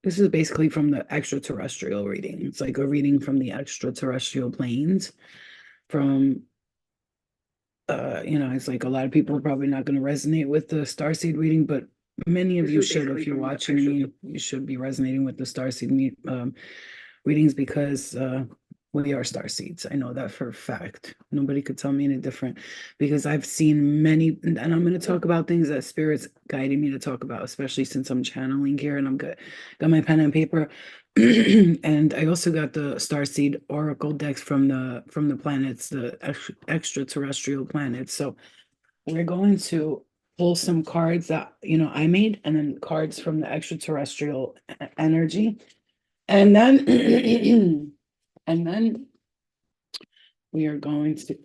This is basically from the extraterrestrial reading. It's like a reading from the extraterrestrial planes from it's like a lot of people are probably not going to resonate with the starseed reading, but many of you should. If you're watching me, you should be resonating with the starseed readings because we are star seeds. I know that for a fact. Nobody could tell me any different because I've seen many, and I'm going to talk about things that spirit's guiding me to talk about, especially since I'm channeling here and I'm good. Got my pen and paper. And I also got the star seed oracle decks from the planets, the extraterrestrial planets. So we're going to pull some cards that I made, and then cards from the extraterrestrial energy, and then and then we are going to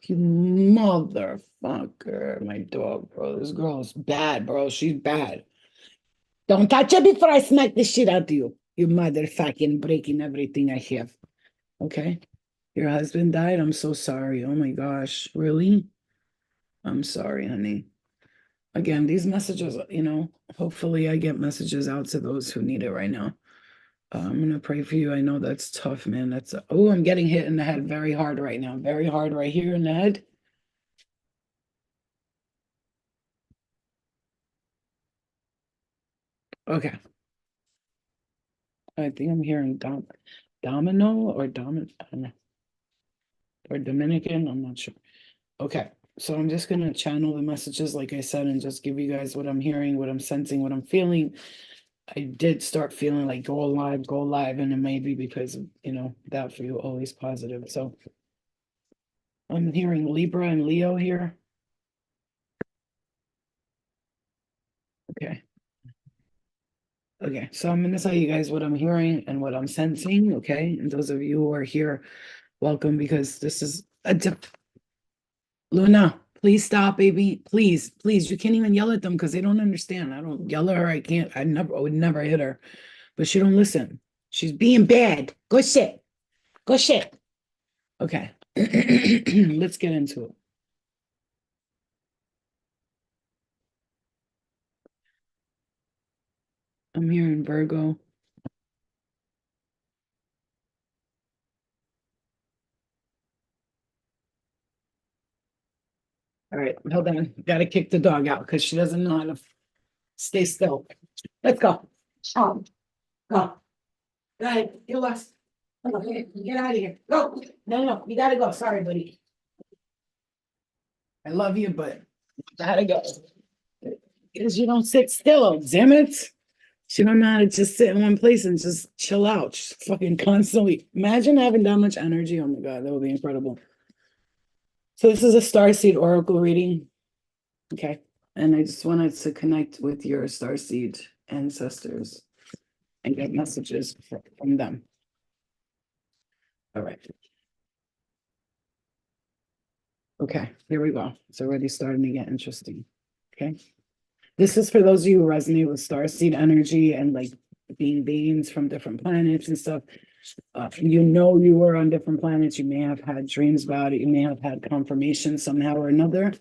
you motherfucker, my dog, bro. This girl is bad, bro. She's bad. Don't touch her before I smack the shit out of you. You motherfucking breaking everything I have. Okay. Your husband died. I'm so sorry. Oh my gosh. Really? I'm sorry, honey. Again, these messages, hopefully I get messages out to those who need it right now. I'm gonna pray for you. I know that's tough, man. Oh, I'm getting hit in the head very hard right now. Very hard right here in the head. Okay. I think I'm hearing domino or domin I don't know, or Dominican. I'm not sure. Okay. So I'm just gonna channel the messages, like I said, and just give you guys what I'm hearing, what I'm sensing, what I'm feeling. I did start feeling like go live, and it may be because of, that for you, always positive. So I'm hearing Libra and Leo here. Okay. Okay, so I'm going to tell you guys what I'm hearing and what I'm sensing. Okay, and those of you who are here, welcome, because this is a Luna. Please stop, baby. Please, please. You can't even yell at them because they don't understand. I don't yell at her. I can't. I would never hit her, but she don't listen. She's being bad. Go sit. Go sit. Okay, let's get into it. I'm hearing Virgo. All right, hold on. Got to kick the dog out because she doesn't know how to stay still. Let's go. Go. Go ahead. You lost. Okay, get out of here. Go. No, no, you gotta go. Sorry, buddy. I love you, but gotta go. Because you don't sit still, damn it. She don't know how to just sit in one place and just chill out. Just fucking constantly. Imagine having that much energy. Oh my God, that would be incredible. So this is a starseed oracle reading. Okay. And I just wanted to connect with your starseed ancestors and get messages from them. All right. Okay, here we go. It's already starting to get interesting. Okay. This is for those of you who resonate with starseed energy and like being beings from different planets and stuff. You were on different planets. You may have had dreams about it. You may have had confirmation somehow or another.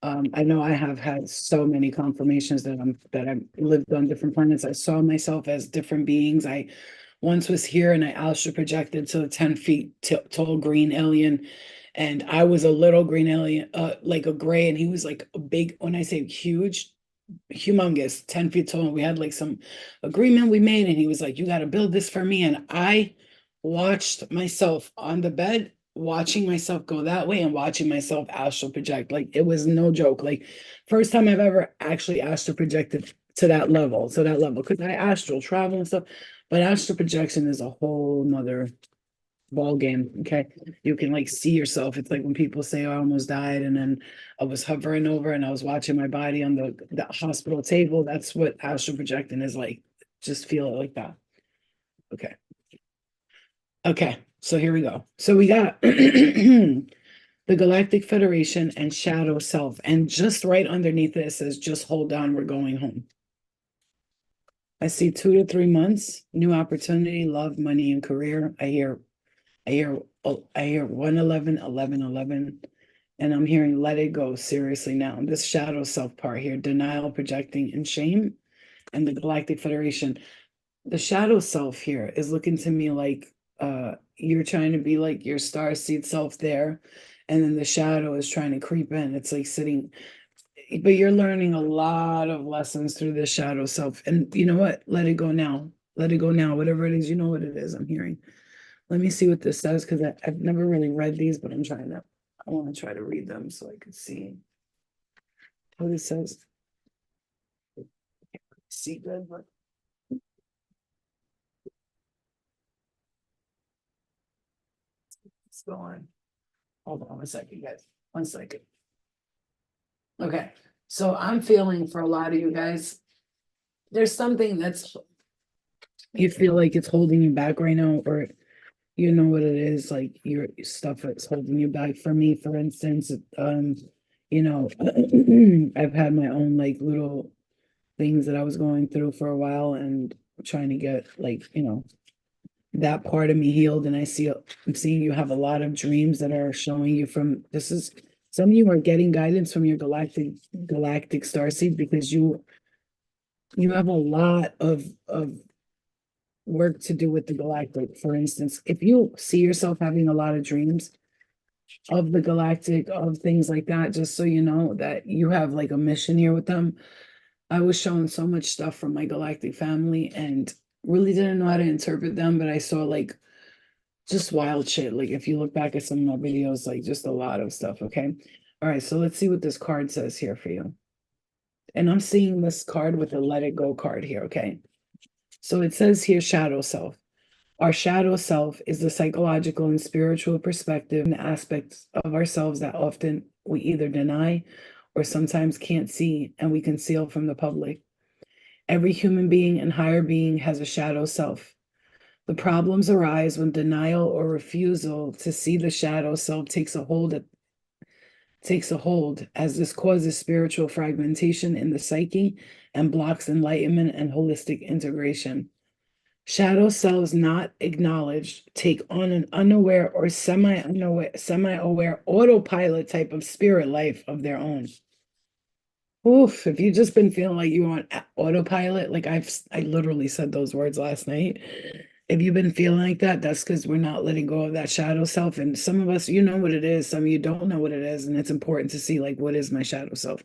I know I have had so many confirmations that I've lived on different planets. I saw myself as different beings. I once was here and I astral projected to a 10 feet tall green alien. And I was a little green alien, like a gray, and he was like a big, when I say huge, humongous, 10 feet tall. And we had like some agreement we made, and he was like, you got to build this for me. And I watched myself on the bed, watching myself go that way and watching myself astral project. Like it was no joke. Like first time I've ever actually astral projected to that level, because I astral travel and stuff, but astral projection is a whole nother ball game. Okay. You can like see yourself. It's like when people say, I almost died, and then I was hovering over and I was watching my body on the hospital table. That's what astral projecting is like. Just feel it like that. Okay. Okay. So here we go. So we got the Galactic Federation and Shadow Self. And just right underneath it says, just hold on, we're going home. I see 2 to 3 months, new opportunity, love, money, and career. I hear 111, 11, 11, and I'm hearing let it go seriously now. This shadow self part here, denial, projecting, and shame, and the Galactic Federation. the shadow self here is looking to me like you're trying to be like your star seed self there, and then the shadow is trying to creep in. It's like sitting, but you're learning a lot of lessons through the shadow self. And you know what? Let it go now. Let it go now. Whatever it is, you know what it is. I'm hearing. Let me see what this says because I've never really read these, but I'm trying to. I want to try to read them so I can see what it says. See good, but it's going. Hold on 1 second, guys. 1 second. Okay. So I'm feeling for a lot of you guys, there's something that's you feel like it's holding you back right now, or you know what it is, like your stuff that's holding you back. For me, for instance, you know, I've had my own like little things that I was going through for a while and trying to get like, that part of me healed. And I'm seeing you have a lot of dreams that are showing you from this is some of you are getting guidance from your galactic starseed because you have a lot of work to do with the galactic. For instance, if you see yourself having a lot of dreams of the galactic, of things like that, just so you know that you have like a mission here with them. I was shown so much stuff from my galactic family and really didn't know how to interpret them, but I saw like just wild shit. Like if you look back at some of my videos, like just a lot of stuff. Okay. All right. So let's see what this card says here for you. And I'm seeing this card with a let it go card here. Okay. So it says here, shadow self. Our shadow self is the psychological and spiritual perspective and aspects of ourselves that often we either deny or sometimes can't see and we conceal from the public. Every human being and higher being has a shadow self. The problems arise when denial or refusal to see the shadow self takes a hold as this causes spiritual fragmentation in the psyche and blocks enlightenment and holistic integration. Shadow selves not acknowledged take on an unaware or semi-aware autopilot type of spirit life of their own. Oof, if you've just been feeling like you're on autopilot, like I literally said those words last night. If you've been feeling like that, that's because we're not letting go of that shadow self. And some of us, you know what it is, some of you don't know what it is. And it's important to see, like, what is my shadow self?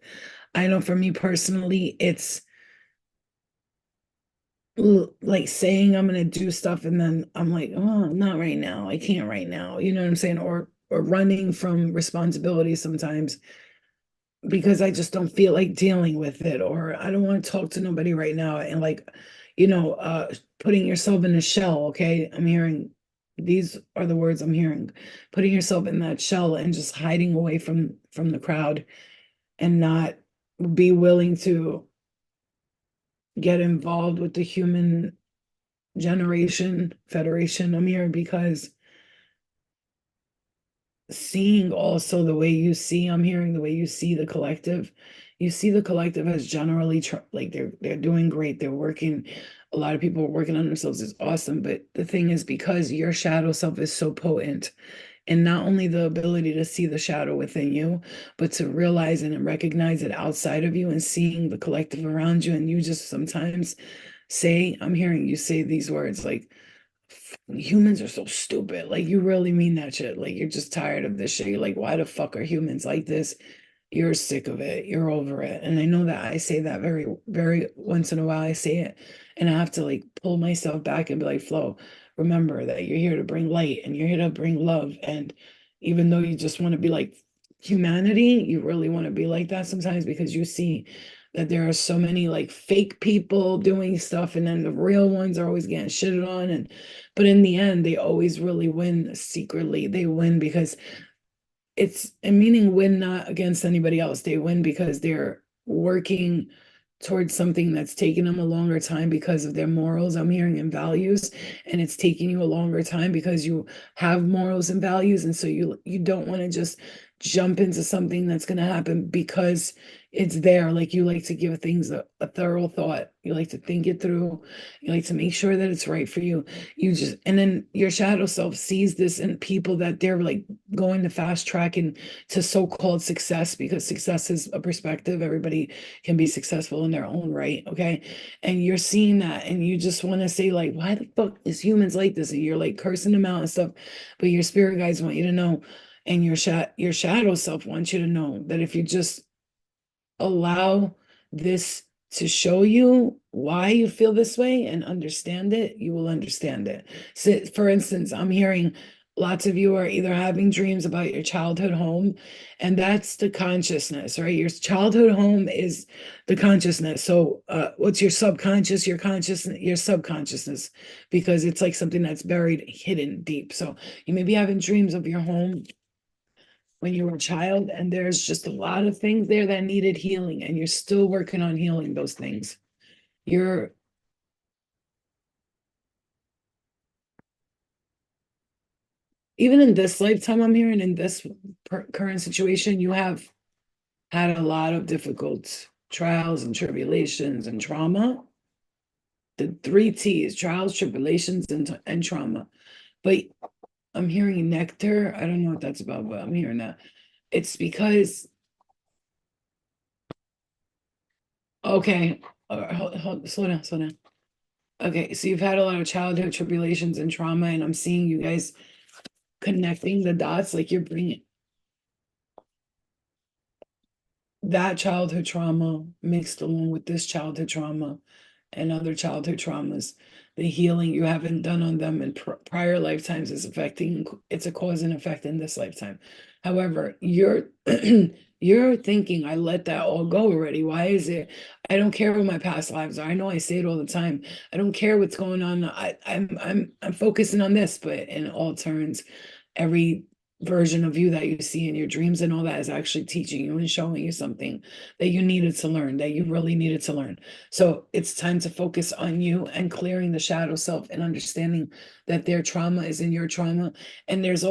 I know for me personally, it's like saying I'm gonna do stuff and then I'm like, oh, not right now. I can't right now. You know what I'm saying? Or running from responsibility sometimes because I just don't feel like dealing with it, or I don't want to talk to nobody right now. And like, putting yourself in a shell, okay? I'm hearing these are the words I'm hearing. Putting yourself in that shell and just hiding away from the crowd and not be willing to get involved with the human generation federation. I'm here because seeing also the way you see, I'm hearing the way you see the collective. You see the collective as generally like they're doing great. They're working. A lot of people are working on themselves. It's awesome. But the thing is, because your shadow self is so potent, and not only the ability to see the shadow within you, but to realize and recognize it outside of you and seeing the collective around you. And you just sometimes say, I'm hearing you say these words like, humans are so stupid. Like you really mean that shit. Like you're just tired of this shit. You're like, why the fuck are humans like this? You're sick of it. You're over it. And I know that I say that very, very once in a while I say it. And I have to like pull myself back and be like, Flo, remember that you're here to bring light and you're here to bring love. And even though you just want to be like humanity, you really want to be like that sometimes because you see that there are so many like fake people doing stuff and then the real ones are always getting shitted on. And but in the end, they always really win secretly. They win because it's and meaning win not against anybody else. They win because they're working towards something that's taking them a longer time because of their morals, I'm hearing, and values. And it's taking you a longer time because you have morals and values. And so you don't want to just jump into something that's going to happen because it's there. Like you like to give things a thorough thought. You like to think it through. You like to make sure that it's right for you. You just, and then your shadow self sees this in people that they're like going to fast track and to so-called success, because success is a perspective. Everybody can be successful in their own right. Okay. And you're seeing that and you just want to say, like, why the fuck is humans like this? And you're like cursing them out and stuff. But your spirit guides want you to know, and your shadow self wants you to know that if you just allow this to show you why you feel this way and understand it, you will understand it. So, for instance, I'm hearing lots of you are either having dreams about your childhood home, and that's the consciousness, right? Your childhood home is the consciousness. So, what's your subconscious, your conscious, your subconsciousness, because it's like something that's buried, hidden deep. So, you may be having dreams of your home when you were a child, and there's just a lot of things there that needed healing, and you're still working on healing those things. You're even in this lifetime, I'm hearing in this current situation, you have had a lot of difficult trials and tribulations and trauma. The three T's: trials, tribulations, and trauma. But I'm hearing nectar. I don't know what that's about, but I'm hearing that. It's because, okay, slow down, slow down. Okay, so you've had a lot of childhood tribulations and trauma, and I'm seeing you guys connecting the dots, like you're bringing that childhood trauma mixed along with this childhood trauma and other childhood traumas. The healing you haven't done on them in prior lifetimes is affecting, it's a cause and effect in this lifetime. However, you're you're thinking, I let that all go already. Why is it? I don't care what my past lives are. I know I say it all the time. I don't care what's going on. I'm focusing on this, but in all turns, every version of you that you see in your dreams and all that is actually teaching you and showing you something that you needed to learn, that you really needed to learn. So it's time to focus on you and clearing the shadow self and understanding that their trauma is in your trauma. And there's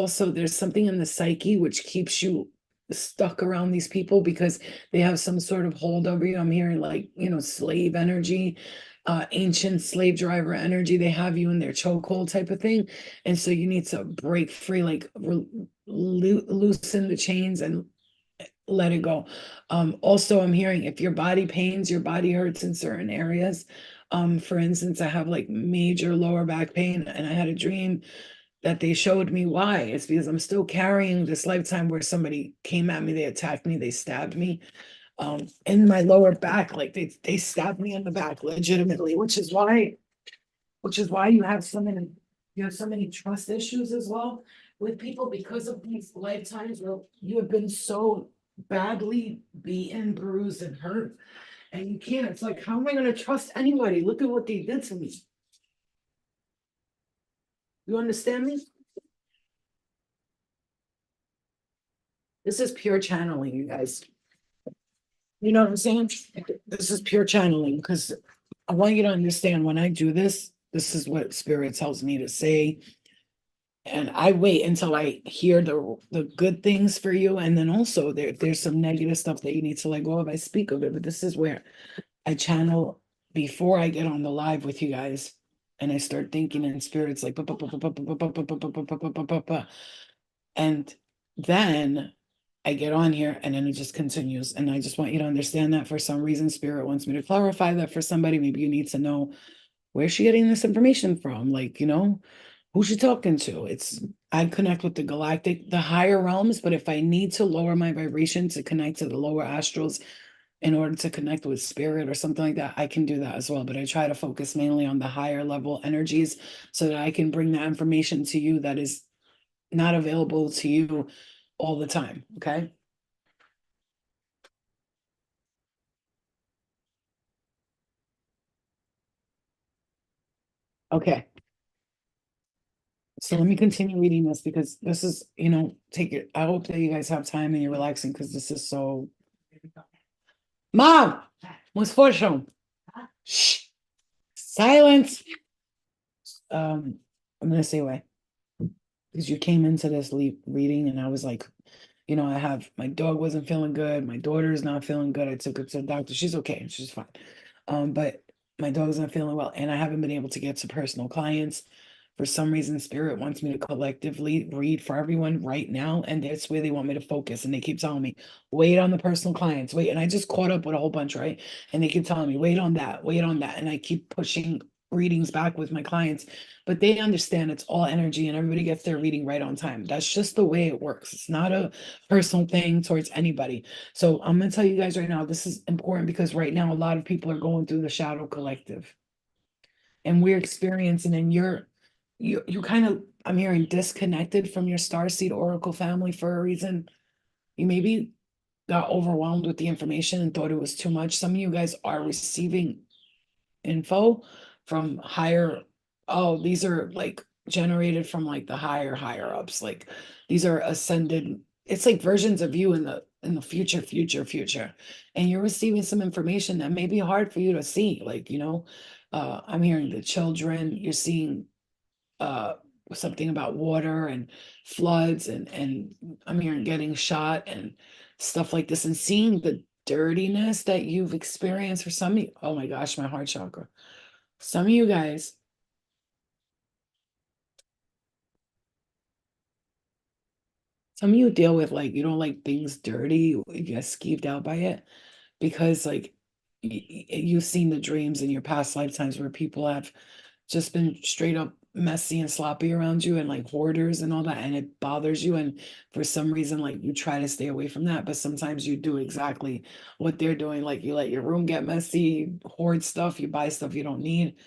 something in the psyche which keeps you stuck around these people because they have some sort of hold over you. I'm hearing, like, slave energy, ancient slave driver energy. They have you in their chokehold type of thing. And so you need to break free, like loosen the chains and let it go. Also, I'm hearing if your body pains, your body hurts in certain areas. For instance, I have like major lower back pain, and I had a dream that they showed me why. It's because I'm still carrying this lifetime where somebody came at me, they attacked me, they stabbed me in my lower back, like they stabbed me in the back legitimately, which is why you have so many trust issues as well with people, because of these lifetimes where you have been so badly beaten, bruised, and hurt. And you can't, it's like, how am I going to trust anybody? Look at what they did to me. You understand me? This is pure channeling, you guys. You know what I'm saying? This is pure channeling, because I want you to understand, when I do this, this is what spirit tells me to say. And I wait until I hear the good things for you. And then also there's some negative stuff that you need to let go of. I speak of it, but this is where I channel before I get on the live with you guys. And I start thinking in spirits like, and then I get on here and then it just continues. And I just want you to understand that for some reason, spirit wants me to clarify that for somebody. Maybe you need to know, where's she getting this information from? Like, who's she talking to? I connect with the galactic, the higher realms, but if I need to lower my vibration to connect to the lower astrals in order to connect with spirit or something like that, I can do that as well. But I try to focus mainly on the higher level energies so that I can bring that information to you that is not available to you all the time. Okay. Okay. So let me continue reading this, because this is, take it. I hope that you guys have time and you're relaxing, because this is so. Mom, what's for show? Shh, silence. I'm gonna say why, because you came into this reading, and I was like, I have my dog wasn't feeling good, my daughter's not feeling good. I took her to the doctor. She's okay, she's fine. But my dog's not feeling well, and I haven't been able to get to personal clients. For some reason, Spirit wants me to collectively read for everyone right now, and that's where they want me to focus. And they keep telling me, wait on the personal clients, wait. And I just caught up with a whole bunch, right? And they keep telling me, wait on that, wait on that. And I keep pushing readings back with my clients, but they understand it's all energy and everybody gets their reading right on time. That's just the way it works. It's not a personal thing towards anybody. So I'm going to tell you guys right now, this is important because right now a lot of people are going through the shadow collective and we're experiencing, and you kind of, I'm hearing, disconnected from your starseed oracle family for a reason. You maybe got overwhelmed with the information and thought it was too much. Some of you guys are receiving info from higher. Oh, these are like generated from like the higher ups. Like these are ascended. It's like versions of you in the future. And you're receiving some information that may be hard for you to see. Like, I'm hearing the children, you're seeing uh something about water and floods, and I'm hearing getting shot and stuff like this, and seeing the dirtiness that you've experienced for some of you. Oh my gosh, my heart chakra. Some of you guys, some of you deal with like you don't like things dirty, you get skeeved out by it because like you've seen the dreams in your past lifetimes where people have just been straight up messy and sloppy around you and like hoarders and all that, and it bothers you, and for some reason like you try to stay away from that, but sometimes you do exactly what they're doing, like you let your room get messy, you hoard stuff, you buy stuff you don't need,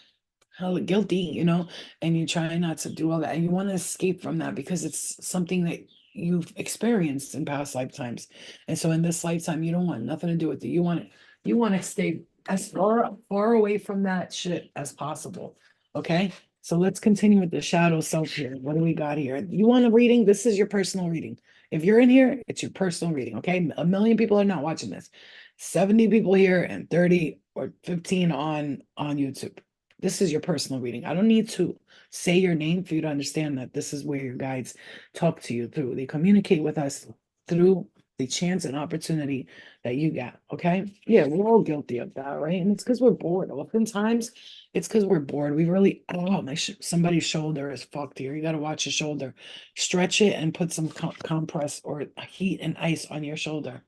hella guilty, and you try not to do all that. And you want to escape from that because it's something that you've experienced in past lifetimes. And so in this lifetime, you don't want nothing to do with it. You want to stay as far away from that shit as possible. Okay. So let's continue with the shadow self here. What do we got here? You want a reading? This is your personal reading. If you're in here, it's your personal reading. Okay. A million people are not watching this. 70 people here and 30 or 15 on YouTube. This is your personal reading. I don't need to say your name for you to understand that this is where your guides talk to you through. They communicate with us through the chance and opportunity that you get. Okay. Yeah, we're all guilty of that, right? And it's because we're bored. Oftentimes, it's because we're bored. We really, oh, somebody's shoulder is fucked here. You got to watch your shoulder. Stretch it and put some compress or heat and ice on your shoulder.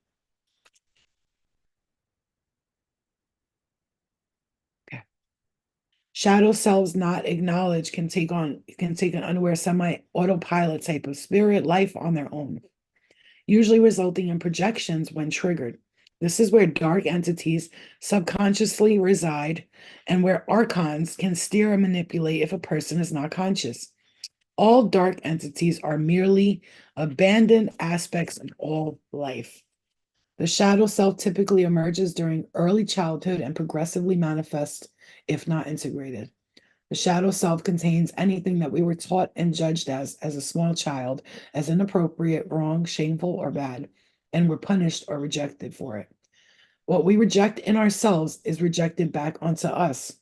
Okay. Shadow selves not acknowledged can take an unaware semi-autopilot type of spirit life on their own, usually resulting in projections when triggered. This is where dark entities subconsciously reside and where archons can steer and manipulate if a person is not conscious. All dark entities are merely abandoned aspects of all life. The shadow self typically emerges during early childhood and progressively manifests if not integrated. The shadow self contains anything that we were taught and judged as a small child as inappropriate, wrong, shameful, or bad, and were punished or rejected for it. What we reject in ourselves is rejected back onto us.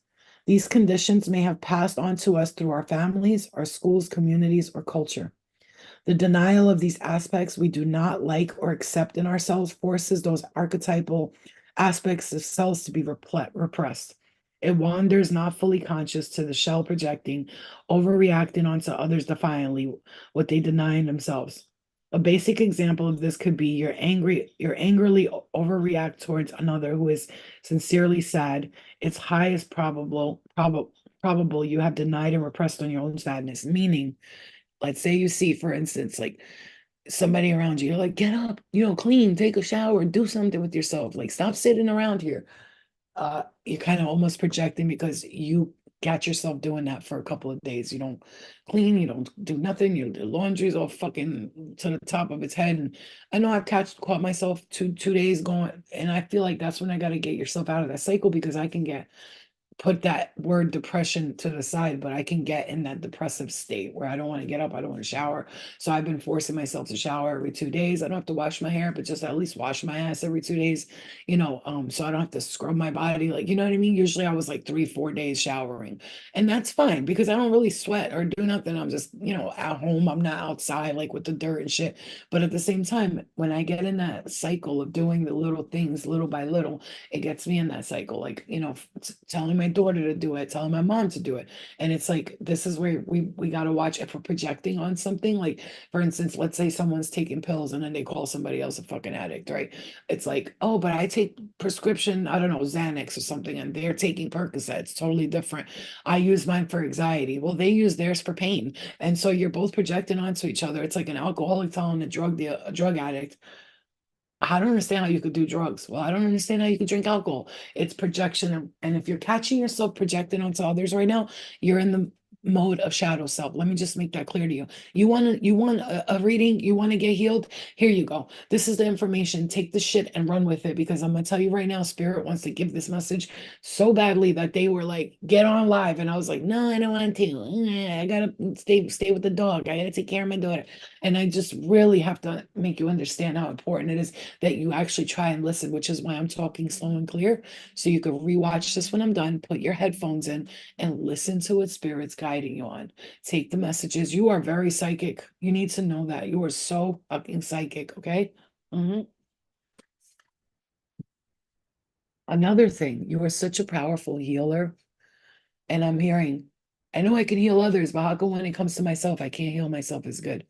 These conditions may have passed on to us through our families, our schools, communities, or culture. The denial of these aspects we do not like or accept in ourselves forces those archetypal aspects of selves to be repressed. It wanders not fully conscious to the shell projecting, overreacting onto others defiantly, what they deny in themselves. A basic example of this could be you're angrily overreact towards another who is sincerely sad. It's highest probable you have denied and repressed on your own sadness, meaning let's say you see, for instance, like somebody around you, you're like, get up, clean, take a shower, do something with yourself. Like, stop sitting around here. You're kind of almost projecting because you got yourself doing that for a couple of days. You don't clean, you don't do nothing, the laundry's all fucking to the top of its head. And I know I've caught myself two days going, and I feel like that's when I gotta get yourself out of that cycle because I can get put that word depression to the side, but I can get in that depressive state where I don't want to get up, I don't want to shower. So I've been forcing myself to shower every 2 days. I don't have to wash my hair, but just at least wash my ass every 2 days, so I don't have to scrub my body. Like, you know what I mean? Usually I was like 3, 4 days showering. And that's fine because I don't really sweat or do nothing. I'm just, at home. I'm not outside like with the dirt and shit. But at the same time, when I get in that cycle of doing the little things little by little, it gets me in that cycle, like, telling my daughter to do it, telling my mom to do it. And it's like, this is where we got to watch if we're projecting on something. Like, for instance, let's say someone's taking pills and then they call somebody else a fucking addict, right? It's like, oh, but I take prescription, I don't know, Xanax or something, and they're taking Percocets, totally different. I use mine for anxiety. Well, they use theirs for pain. And so you're both projecting onto each other. It's like an alcoholic telling a drug addict, I don't understand how you could do drugs. Well, I don't understand how you could drink alcohol. It's projection. And if you're catching yourself projecting onto others right now, you're in the mode of shadow self. Let me just make that clear to you. You want a reading, you want to get healed? Here you go. This is the information. Take the shit and run with it, because I'm gonna tell you right now, Spirit wants to give this message so badly that they were like, get on live. And I was like, no, I don't want to. I gotta stay with the dog. I gotta take care of my daughter. And I just really have to make you understand how important it is that you actually try and listen, which is why I'm talking slow and clear. So you can rewatch this when I'm done, put your headphones in and listen to what Spirit's guiding you on. Take the messages. You are very psychic. You need to know that. You are so fucking psychic, okay? Mhm. Another thing, you are such a powerful healer. And I'm hearing, I know I can heal others, but how come when it comes to myself, I can't heal myself as good?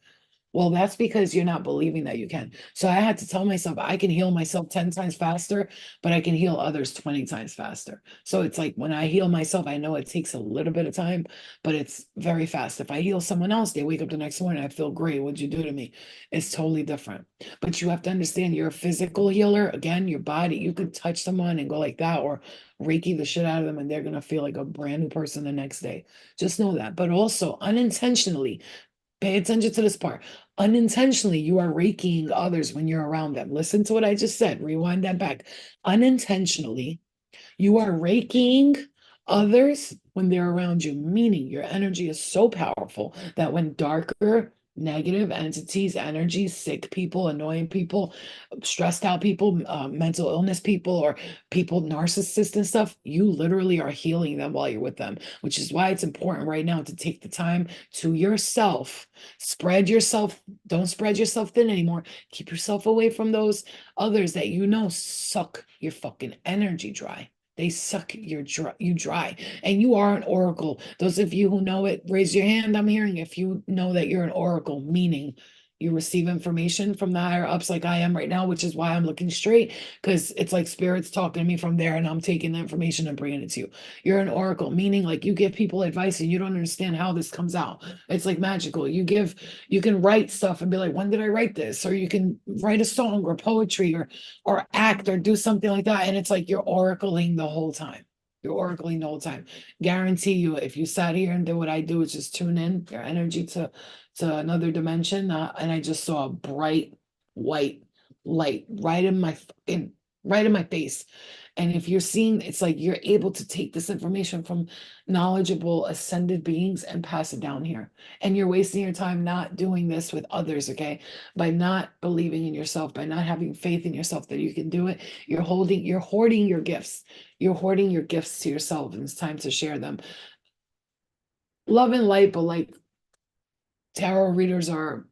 Well, that's because you're not believing that you can. So I had to tell myself I can heal myself 10 times faster, but I can heal others 20 times faster. So it's like when I heal myself, I know it takes a little bit of time, but it's very fast. If I heal someone else, they wake up the next morning, I feel great. What'd you do to me? It's totally different. But you have to understand you're a physical healer. Again, your body, you could touch someone and go like that, or Reiki the shit out of them, and they're going to feel like a brand new person the next day. Just know that. But also unintentionally, pay attention to this part. Unintentionally, you are raking others when you're around them. Listen to what I just said. Rewind that back. Unintentionally, you are raking others when they're around you, meaning your energy is so powerful that when darker, negative entities, energies, sick people, annoying people, stressed out people, mental illness people, or people, narcissists and stuff, you literally are healing them while you're with them, which is why it's important right now to take the time to yourself, spread yourself, don't spread yourself thin anymore. Keep yourself away from those others that suck your fucking energy dry. They suck you dry. And you are an oracle. Those of you who know it, raise your hand. I'm hearing if you know that you're an oracle, meaning you receive information from the higher ups like I am right now, which is why I'm looking straight, because it's like spirits talking to me from there and I'm taking the information and bringing it to you. You're an oracle, meaning like you give people advice and you don't understand how this comes out. It's like magical. You can write stuff and be like, when did I write this? Or you can write a song or poetry or act or do something like that. And it's like you're oracling the whole time. You're oracling the whole time. Guarantee you, if you sat here and did what I do, is just tune in your energy to another dimension. And I just saw a bright white light right in my face. And if you're seeing, it's like you're able to take this information from knowledgeable ascended beings and pass it down here. And you're wasting your time not doing this with others, okay? By not believing in yourself, by not having faith in yourself that you can do it. You're hoarding your gifts. You're hoarding your gifts to yourself, and it's time to share them. Love and light, but like tarot readers are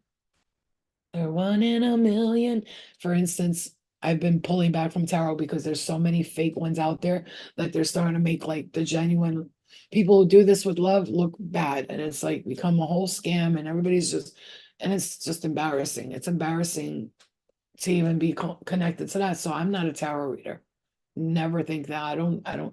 they're one in a million. For instance, I've been pulling back from tarot because there's so many fake ones out there that they're starting to make like the genuine people who do this with love look bad. And it's like become a whole scam, and and it's just embarrassing. It's embarrassing to even be connected to that. So I'm not a tarot reader. Never think that.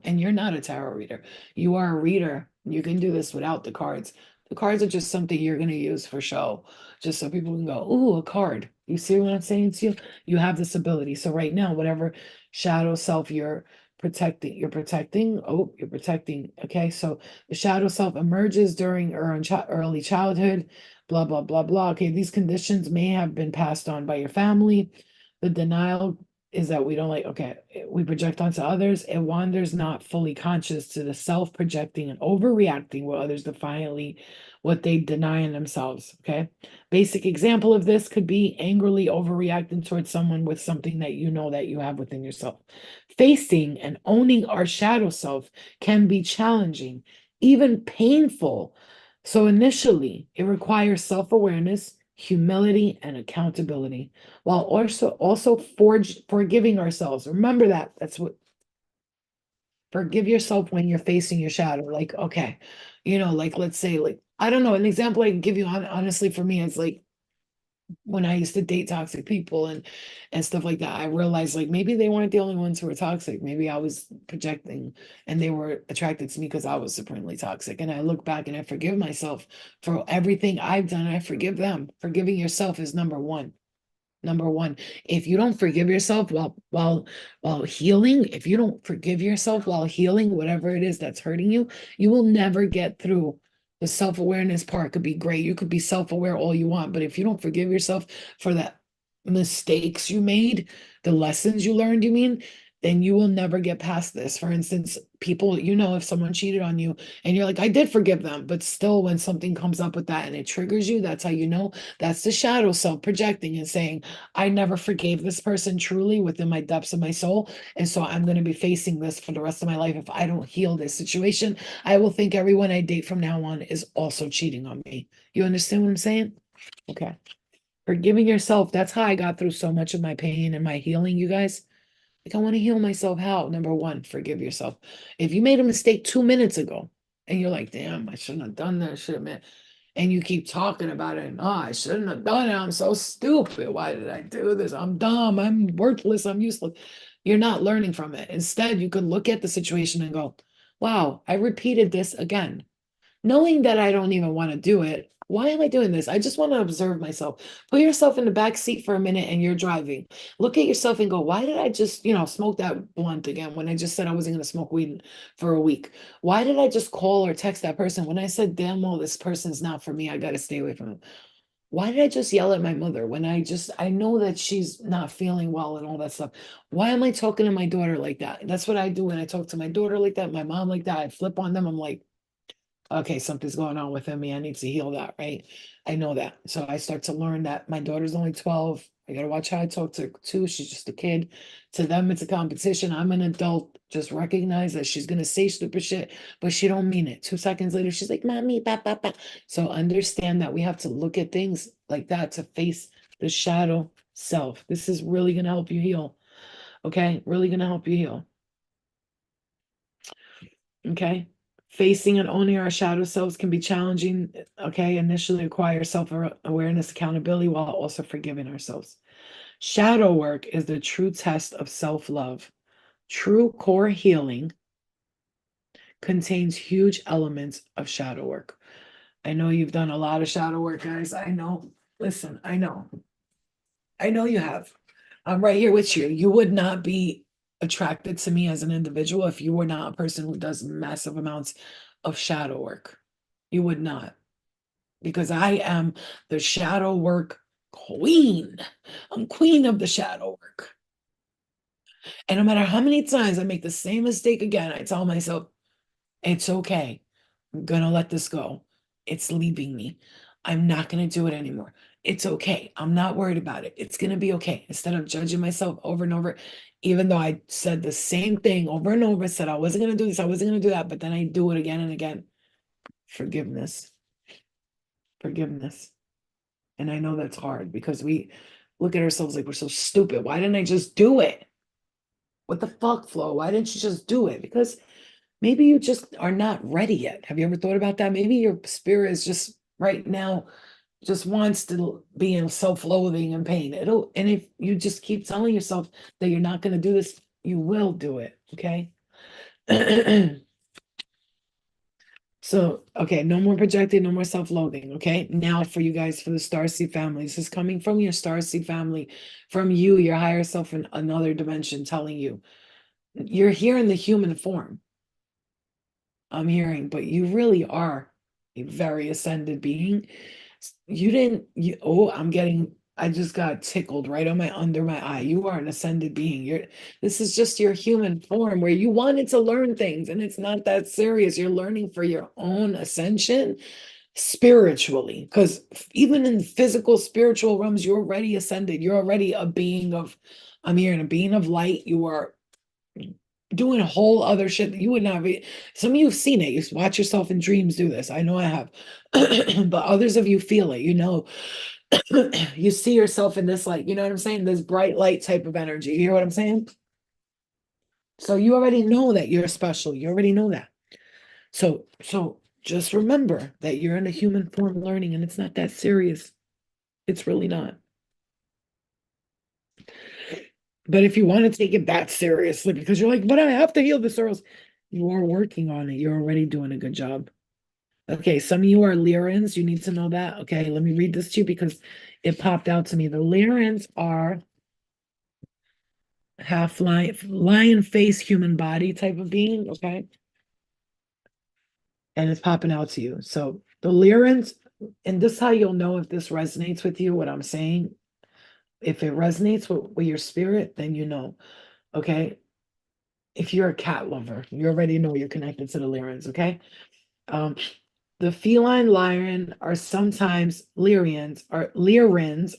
And you're not a tarot reader. You are a reader. You can do this without the cards. The cards are just something you're going to use for show, just so people can go, ooh, a card. You see what I'm saying to you? You have this ability. So right now, whatever shadow self you're protecting. Oh, you're protecting. Okay. So the shadow self emerges during early childhood, blah, blah, blah, blah. Okay. These conditions may have been passed on by your family. The denial is that we don't like, okay, we project onto others. It wanders not fully conscious to the self projecting and overreacting what others defiantly what they deny in themselves. Okay. Basic example of this could be angrily overreacting towards someone with something that you know that you have within yourself. Facing and owning our shadow self can be challenging, even painful. So initially, it requires self-awareness, humility, and accountability, while also forgiving ourselves. Remember that. That's what forgive yourself when you're facing your shadow. Like, okay, like let's say, like, I don't know, an example I can give you honestly for me is like when I used to date toxic people and stuff like that, I realized like maybe they weren't the only ones who were toxic. Maybe I was projecting and they were attracted to me because I was supremely toxic. And I look back and I forgive myself for everything I've done. I forgive them. Forgiving yourself is number one. Number one, if you don't forgive yourself while healing, if you don't forgive yourself while healing whatever it is that's hurting you, you will never get through. The self-awareness part could be great. You could be self-aware all you want, but if you don't forgive yourself for the mistakes you made, the lessons you learned, you mean, then you will never get past this. For instance, people, if someone cheated on you and you're like, I did forgive them, but still when something comes up with that and it triggers you, that's how you know that's the shadow self projecting and saying, I never forgave this person truly within my depths of my soul. And so I'm going to be facing this for the rest of my life. If I don't heal this situation, I will think everyone I date from now on is also cheating on me. You understand what I'm saying? Okay. Forgiving yourself. That's how I got through so much of my pain and my healing, you guys. Like, I want to heal myself. How? Number one, forgive yourself. If you made a mistake 2 minutes ago and you're like, damn, I shouldn't have done that shit, man. And you keep talking about it, and oh, I shouldn't have done it. I'm so stupid. Why did I do this? I'm dumb. I'm worthless. I'm useless. You're not learning from it. Instead, you could look at the situation and go, wow, I repeated this again knowing that I don't even want to do it. Why am I doing this? I just want to observe myself. Put yourself in the back seat for a minute and you're driving. Look at yourself and go, why did I just, smoke that blunt again when I just said I wasn't going to smoke weed for a week? Why did I just call or text that person when I said, damn, well, this person's not for me. I got to stay away from them. Why did I just yell at my mother when I know that she's not feeling well and all that stuff? Why am I talking to my daughter like that? That's what I do when I talk to my daughter like that, my mom like that. I flip on them. I'm like, okay, something's going on within me. I need to heal that, right? I know that. So I start to learn that my daughter's only 12. I got to watch how I talk to her too. She's just a kid. To them, it's a competition. I'm an adult. Just recognize that she's going to say stupid shit, but she don't mean it. 2 seconds later, she's like, mommy, ba, ba, ba. So understand that we have to look at things like that to face the shadow self. This is really going to help you heal. Okay? Really going to help you heal. Okay. Facing and owning our shadow selves can be challenging. Okay. Initially acquire self-awareness, accountability while also forgiving ourselves. Shadow work is the true test of self-love. True core healing contains huge elements of shadow work. I know you've done a lot of shadow work, guys. I know. Listen, I know. I know you have. I'm right here with you. You would not be attracted to me as an individual if you were not a person who does massive amounts of shadow work. You would not, because I am the shadow work queen. I'm queen of the shadow work. And no matter how many times I make the same mistake again, I tell myself, it's okay. I'm gonna let this go. It's leaving me. I'm not gonna do it anymore. It's okay. I'm not worried about it. It's gonna be okay. Instead of judging myself over and over, even though I said the same thing over and over, said I wasn't gonna do this, I wasn't gonna do that, but then I do it again and again. Forgiveness. Forgiveness. And I know that's hard because we look at ourselves like we're so stupid. Why didn't I just do it? What the fuck, Flo? Why didn't you just do it? Because maybe you just are not ready yet. Have you ever thought about that? Maybe your spirit is just right now just wants to be in self-loathing and pain. And if you just keep telling yourself that you're not going to do this, you will do it. Okay. So, okay, no more projecting, no more self-loathing. Okay. Now for you guys, for the starseed family, this is coming from your starseed family, from you, your higher self in another dimension, telling you you're here in the human form. I'm hearing, but you really are a very ascended being. You didn't, you, oh, I'm getting I just got tickled right on my under my eye. You are an ascended being. This is just your human form where you wanted to learn things and it's not that serious. You're learning for your own ascension spiritually. Because even in physical spiritual realms, you're already ascended. You're already a being of, I'm hearing a being of light. You are doing a whole other shit that you would not be. Some of you have seen it. You watch yourself in dreams do this. I know I have. But others of you feel it, you know. You see yourself in this light, you know what I'm saying? This bright light type of energy. You hear what I'm saying? So you already know that you're special. You already know that. So just remember that you're in a human form learning and it's not that serious. It's really not. But if you want to take it that seriously because you're like, but I have to heal the sorrows, you are working on it. You're already doing a good job. Okay, some of you are Lyrans. You need to know that. Okay, let me read this to you because it popped out to me. The Lyrans are half lion face human body type of being, okay? And it's popping out to you. So the Lyrans, and this is how you'll know if this resonates with you, what I'm saying. If it resonates with your spirit, then you know, okay? If you're a cat lover, you already know you're connected to the Lyrans, okay? Um, the feline lion are sometimes Lyrans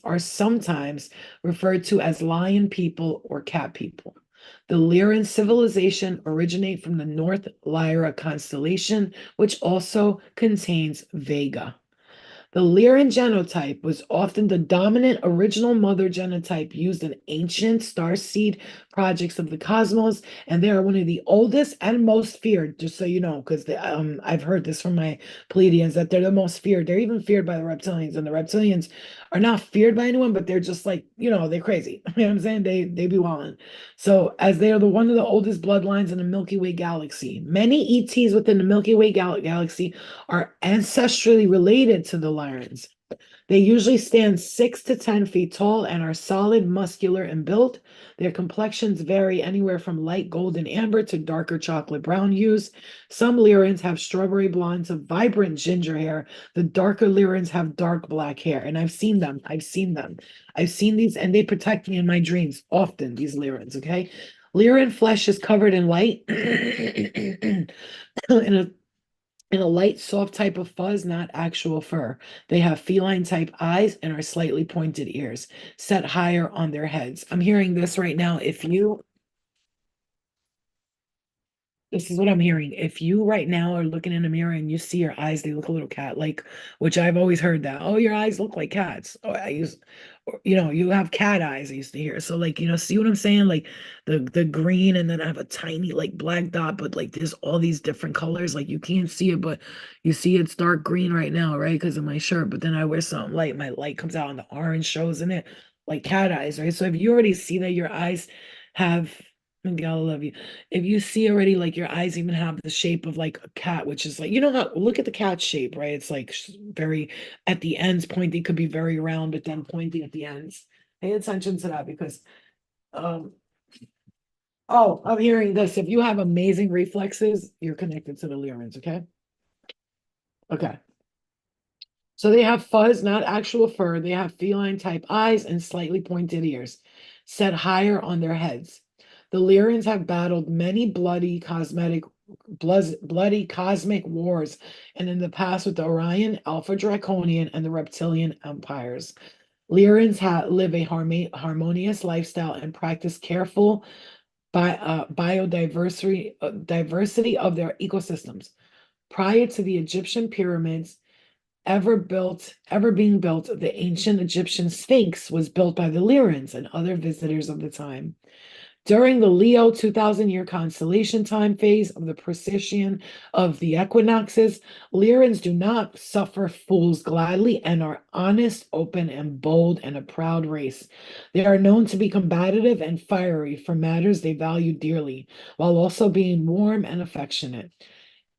are sometimes referred to as lion people or cat people. The Lyran civilization originate from the North Lyra constellation, which also contains Vega. The Lyran genotype was often the dominant original mother genotype used in ancient starseed projects of the cosmos, and they are one of the oldest and most feared, just so you know, because I've heard this from my Pleiadians that they're the most feared. They're even feared by the reptilians, and the reptilians are not feared by anyone, but they're just like, you know, they're crazy. You know what I'm saying? They be wilding. So as they are one of the oldest bloodlines in the Milky Way galaxy, many ETs within the Milky Way galaxy are ancestrally related to the Lyrans. They usually stand 6 to 10 feet tall and are solid, muscular, and built. Their complexions vary anywhere from light golden amber to darker chocolate brown hues. Some Lyrans have strawberry blondes of vibrant ginger hair. The darker Lyrans have dark black hair. And I've seen them. I've seen them. I've seen these, and they protect me in my dreams often, these Lyrans, okay? Lyran flesh is covered in light in a light, soft type of fuzz, not actual fur. They have feline type eyes and are slightly pointed ears, set higher on their heads. I'm hearing this right now. This is what I'm hearing. If you right now are looking in a mirror and you see your eyes, they look a little cat-like, which I've always heard that. Oh, your eyes look like cats. Oh, you have cat eyes, I used to hear. So like, see what I'm saying? Like the green, and then I have a tiny like black dot, but like there's all these different colors. Like you can't see it, but you see it's dark green right now, right? Because of my shirt. But then I wear something light, my light comes out and the orange shows in it, like cat eyes, right? So if you already see that your eyes have, God, I love you. If you see already, like your eyes even have the shape of like a cat, which is like, how, look at the cat shape, right? It's like very at the ends pointy, could be very round, but then pointy at the ends. Pay attention to that because, um, oh, I'm hearing this. If you have amazing reflexes, you're connected to the Lyrans, okay? Okay. So they have fuzz, not actual fur. They have feline type eyes and slightly pointed ears, set higher on their heads. The Lyrians have battled many bloody cosmic wars, and in the past with the Orion, Alpha Draconian, and the Reptilian empires. Lyrians live a harmonious lifestyle and practice careful biodiversity diversity of their ecosystems. Prior to the Egyptian pyramids, ever being built, the ancient Egyptian Sphinx was built by the Lyrians and other visitors of the time. During the Leo 2000-year constellation time phase of the precession of the equinoxes, Lyrans do not suffer fools gladly and are honest, open, and bold, and a proud race. They are known to be combative and fiery for matters they value dearly, while also being warm and affectionate.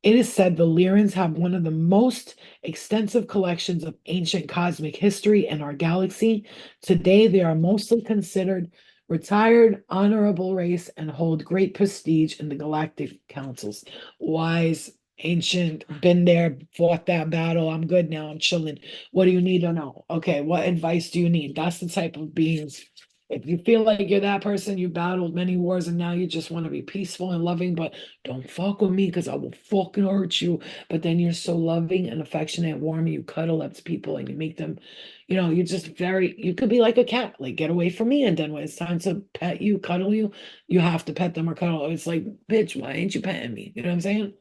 It is said the Lyrans have one of the most extensive collections of ancient cosmic history in our galaxy. Today, they are mostly considered retired, honorable race and hold great prestige in the galactic councils. Wise ancient, been there, fought that battle. I'm good now. I'm chilling. What do you need to know? Okay, what advice do you need? That's the type of beings. If you feel like you're that person, you battled many wars and now you just want to be peaceful and loving, but don't fuck with me because I will fucking hurt you. But then you're so loving and affectionate, warm, you cuddle up to people and you make them, you're just very, you could be like a cat, like get away from me. And then when it's time to pet you, cuddle you, you have to pet them or cuddle. It's like, bitch, why ain't you petting me? You know what I'm saying?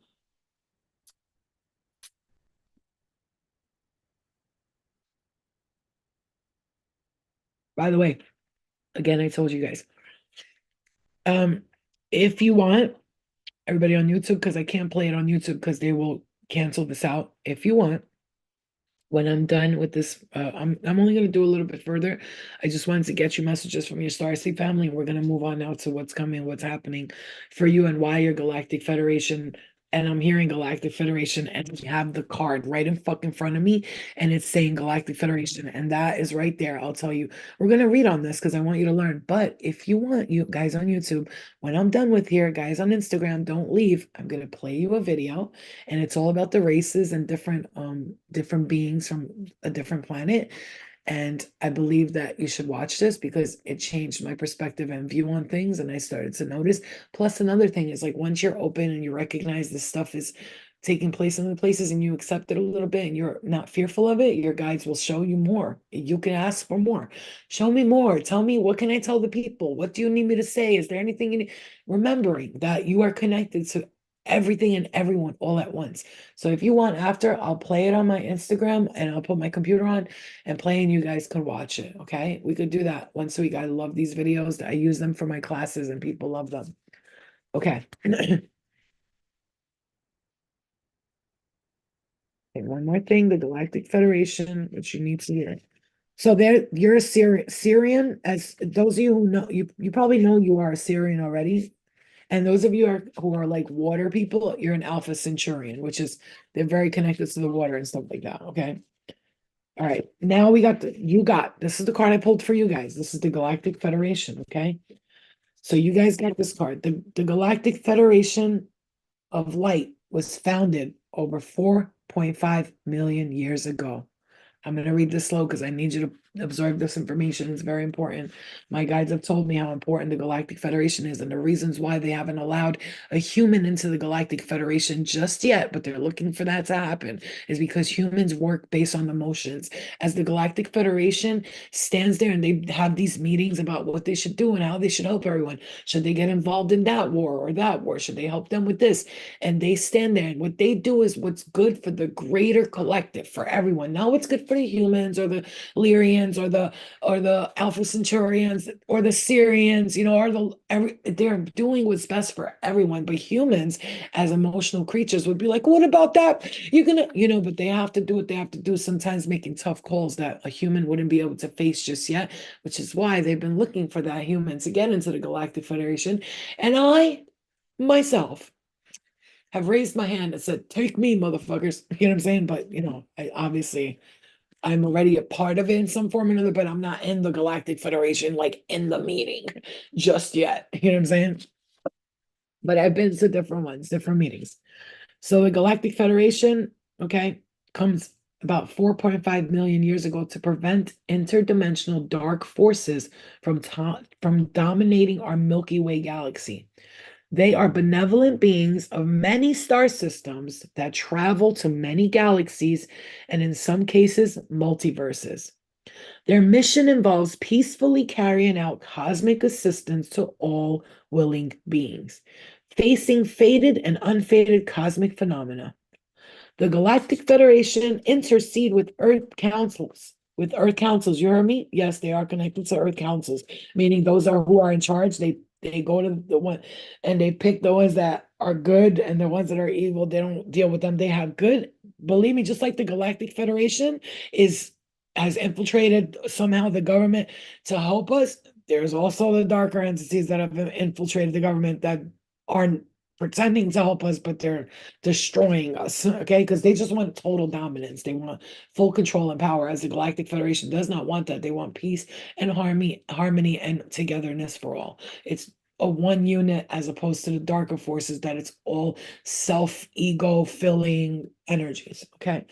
By the way, again, I told you guys, um, if you want, everybody on YouTube, because I can't play it on YouTube because they will cancel this out. If you want, when I'm done with this, I'm only going to do a little bit further. I just wanted to get you messages from your Starseed family, and we're going to move on now to what's coming, what's happening for you, and why your Galactic Federation. And I'm hearing Galactic Federation, and we have the card right in fucking front of me, and it's saying Galactic Federation, and that is right there. I'll tell you, we're gonna read on this because I want you to learn. But if you want, you guys on YouTube, when I'm done with here, guys on Instagram, don't leave. I'm gonna play you a video and it's all about the races and different beings from a different planet. And I believe that you should watch this because it changed my perspective and view on things, and I started to notice. Plus, another thing is like once you're open and you recognize this stuff is taking place in the places and you accept it a little bit and you're not fearful of it, your guides will show you more. You can ask for more. Show me more. Tell me, what can I tell the people? What do you need me to say? Is there anything you need? Remembering that you are connected to everything and everyone all at once. So if you want after, I'll play it on my Instagram and I'll put my computer on and play and you guys can watch it. Okay. We could do that once a week. I love these videos. I use them for my classes and people love them. Okay. Okay, one more thing, the Galactic Federation, which you need to hear. So there, you're a Syrian, as those of you who know, you probably know you are a Syrian already. And those of you who are like water people, you're an Alpha Centurion, which is they're very connected to the water and stuff like that. Okay. All right. Now we got this is the card I pulled for you guys. This is the Galactic Federation. Okay. So you guys got this card. The Galactic Federation of Light was founded over 4.5 million years ago. I'm going to read this slow because I need you to absorb this information. It's very important. My guides have told me how important the Galactic Federation is and the reasons why they haven't allowed a human into the Galactic Federation just yet, but they're looking for that to happen, is because humans work based on emotions. As the Galactic Federation stands there and they have these meetings about what they should do and how they should help everyone. Should they get involved in that war or that war? Should they help them with this? And they stand there and what they do is what's good for the greater collective, for everyone. Not what's good for the humans or the Lyrians or the Alpha Centaurians or the Syrians, or they're doing what's best for everyone. But humans, as emotional creatures, would be like, what about that? You're gonna, but they have to do what they have to do, sometimes making tough calls that a human wouldn't be able to face just yet, which is why they've been looking for that human to get into the Galactic Federation. And I myself have raised my hand and said, take me, motherfuckers. You know what I'm saying? But I obviously I'm already a part of it in some form or another, but I'm not in the Galactic Federation, like in the meeting just yet. You know what I'm saying? But I've been to different ones, different meetings. So the Galactic Federation, okay, comes about 4.5 million years ago to prevent interdimensional dark forces from dominating our Milky Way galaxy. They are benevolent beings of many star systems that travel to many galaxies and, in some cases, multiverses. Their mission involves peacefully carrying out cosmic assistance to all willing beings, facing fated and unfated cosmic phenomena. The Galactic Federation intercede with Earth councils. With Earth councils, you heard me? Yes, they are connected to Earth councils, meaning those are who are in charge. They go to the one and they pick the ones that are good and the ones that are evil. They don't deal with them. They have good. Believe me, just like the Galactic Federation is has infiltrated somehow the government to help us. There's also the darker entities that have infiltrated the government that aren't pretending to help us, but they're destroying us, okay? Because they just want total dominance. They want full control and power, as the Galactic Federation does not want that. They want peace and harmony and togetherness for all. It's a one unit as opposed to the darker forces that it's all self ego filling energies. Okay.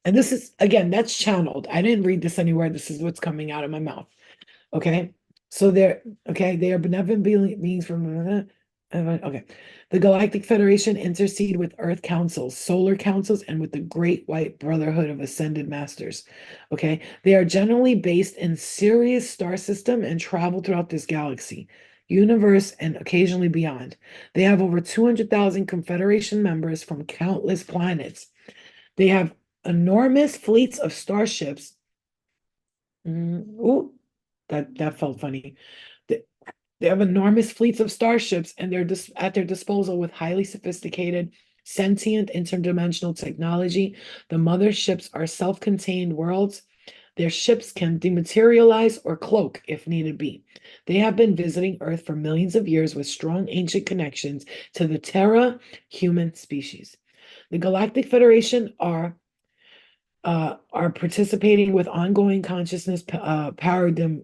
And this is, again, that's channeled. I didn't read this anywhere. This is what's coming out of my mouth. Okay. So they're, okay, they are benevolent beings from, okay. The Galactic Federation intercede with Earth councils, solar councils, and with the Great White Brotherhood of Ascended Masters. Okay. They are generally based in Sirius star system and travel throughout this galaxy, universe, and occasionally beyond. They have over 200,000 Confederation members from countless planets. They have enormous fleets of starships. Ooh, that felt funny. They, they have enormous fleets of starships, and they're at their disposal with highly sophisticated, sentient, interdimensional technology. The motherships are self-contained worlds. Their ships can dematerialize or cloak if needed be. They have been visiting Earth for millions of years with strong ancient connections to the Terra human species. The Galactic Federation are participating with ongoing consciousness paradigm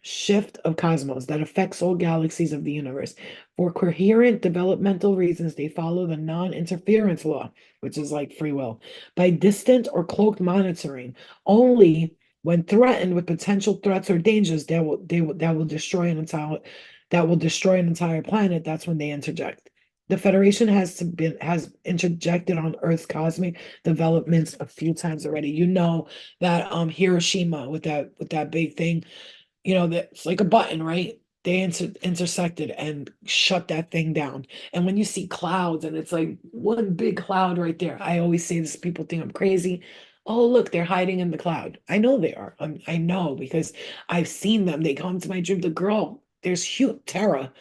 shift of cosmos that affects all galaxies of the universe. For coherent developmental reasons, they follow the non-interference law, which is like free will, by distant or cloaked monitoring. Only when threatened with potential threats or dangers that will destroy an entire planet, that's when they interject. The Federation has interjected on Earth's cosmic developments a few times already. You know that Hiroshima with that big thing, that's like a button, right? They intersected and shut that thing down. And when you see clouds and it's like one big cloud right there, I always say this, people think I'm crazy. Oh, look, they're hiding in the cloud. I know they are. I know because I've seen them. They come to my dream. The girl, there's huge Terra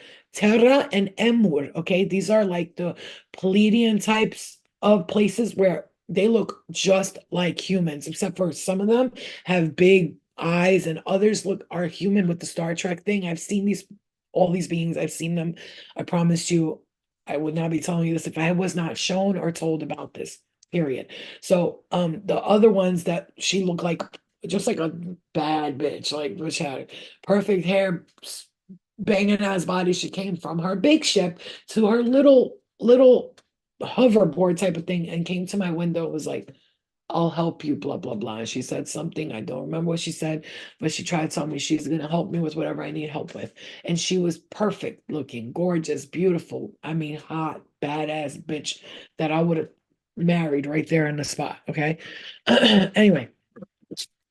and Emur. Okay, these are like the Pleiadian types of places where they look just like humans, except for some of them have big eyes and others are human with the Star Trek thing. I've seen all these beings. I've seen them. I promise you, I would not be telling you this if I was not shown or told about this. Period. So, the other ones that she looked like just like a bad bitch, like which had perfect hair, banging ass body. She came from her big ship to her little hoverboard type of thing and came to my window. It was like, I'll help you, blah, blah, blah. And she said something. I don't remember what she said, but she tried to tell me she's going to help me with whatever I need help with. And she was perfect looking, gorgeous, beautiful. I mean, hot, badass bitch that I would have married right there in the spot. Okay. Anyway,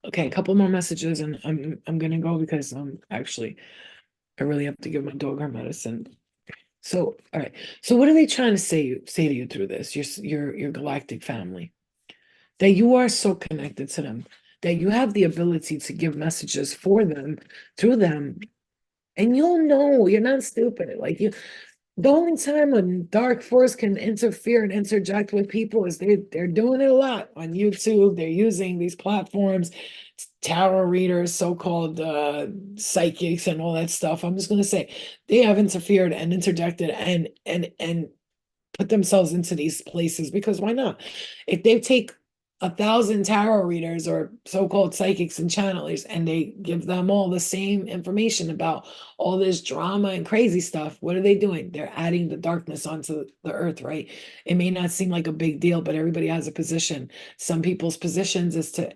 okay, a couple more messages and I'm gonna go because actually I really have to give my dog her medicine. So, all right. So what are they trying to say to you through this? Your galactic family, that you are so connected to them, that you have the ability to give messages for them, through them, and you'll know you're not stupid. Like the only time a dark force can interfere and interject with people is they're doing it a lot on YouTube. They're using these platforms, tarot readers, so-called psychics, and all that stuff. I'm just gonna say they have interfered and interjected and put themselves into these places because why not? If they take 1,000 tarot readers or so-called psychics and channelers and they give them all the same information about all this drama and crazy stuff, what are they doing? They're adding the darkness onto the earth, right? It may not seem like a big deal, but everybody has a position. Some people's positions is to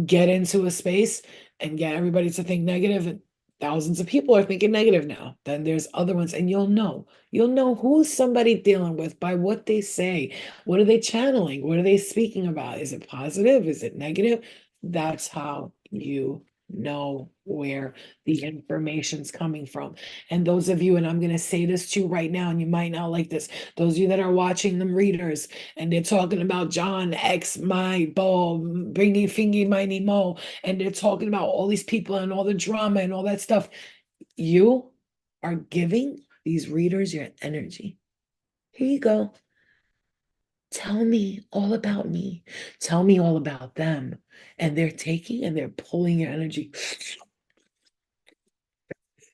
get into a space and get everybody to think negative, and thousands of people are thinking negative now. Then there's other ones, and you'll know who's somebody dealing with by what they say. What are they channeling? What are they speaking about? Is it positive? Is it negative? That's how you know where the information's coming from. And those of you, and I'm going to say this to you right now, and you might not like this, those of you that are watching them readers and they're talking about John X, my ball, bringy fingy, miny mo, and they're talking about all these people and all the drama and all that stuff. You are giving these readers your energy. Here you go. Tell me all about me. Tell me all about them. And they're taking and they're pulling your energy.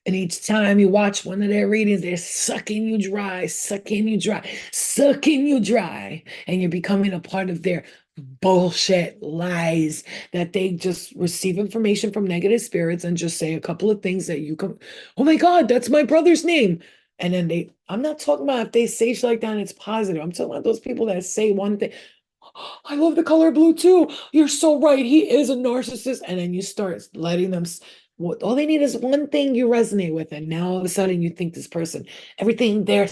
And each time you watch one of their readings, they're sucking you dry, sucking you dry, sucking you dry. And you're becoming a part of their bullshit lies that they just receive information from negative spirits and just say a couple of things that you come, oh my God, that's my brother's name. And then I'm not talking about if they say shit like that and it's positive. I'm talking about those people that say one thing. I love the color blue too. You're so right. He is a narcissist. And then you start letting them, what all they need is one thing you resonate with. And now all of a sudden you think this person, everything they're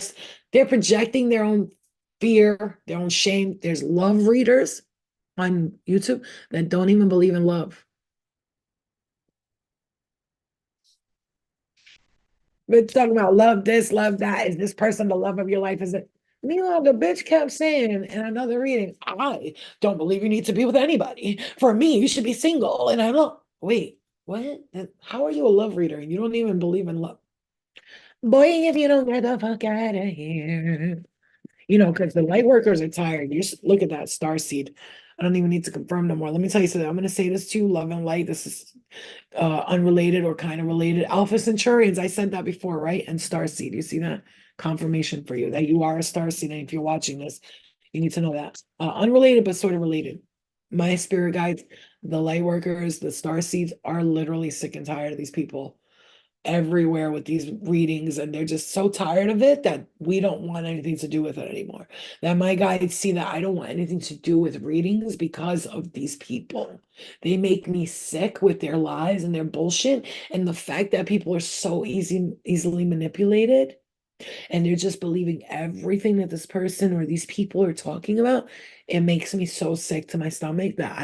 projecting their own fear, their own shame. There's love readers on YouTube that don't even believe in love. But talking about love this, love that. Is this person the love of your life? Is it? Meanwhile, the bitch kept saying in another reading, I don't believe you need to be with anybody. For me, you should be single. And I don't, wait, what? How are you a love reader and you don't even believe in love? Boy, if you don't get the fuck out of here. Because the light workers are tired. You should look at that star seed. I don't even need to confirm no more. Let me tell you something. I'm going to say this to you, love and light. This is unrelated or kind of related. Alpha Centurions, I said that before, right? And star seed. You see that? Confirmation for you that you are a star seed. And if you're watching this, you need to know that. Unrelated, but sort of related. My spirit guides, the light workers, the star seeds are literally sick and tired of these people everywhere with these readings, and they're just so tired of it that we don't want anything to do with it anymore. That my guides see that I don't want anything to do with readings because of these people. They make me sick with their lies and their bullshit, and the fact that people are so easily manipulated and they're just believing everything that this person or these people are talking about. It makes me so sick to my stomach that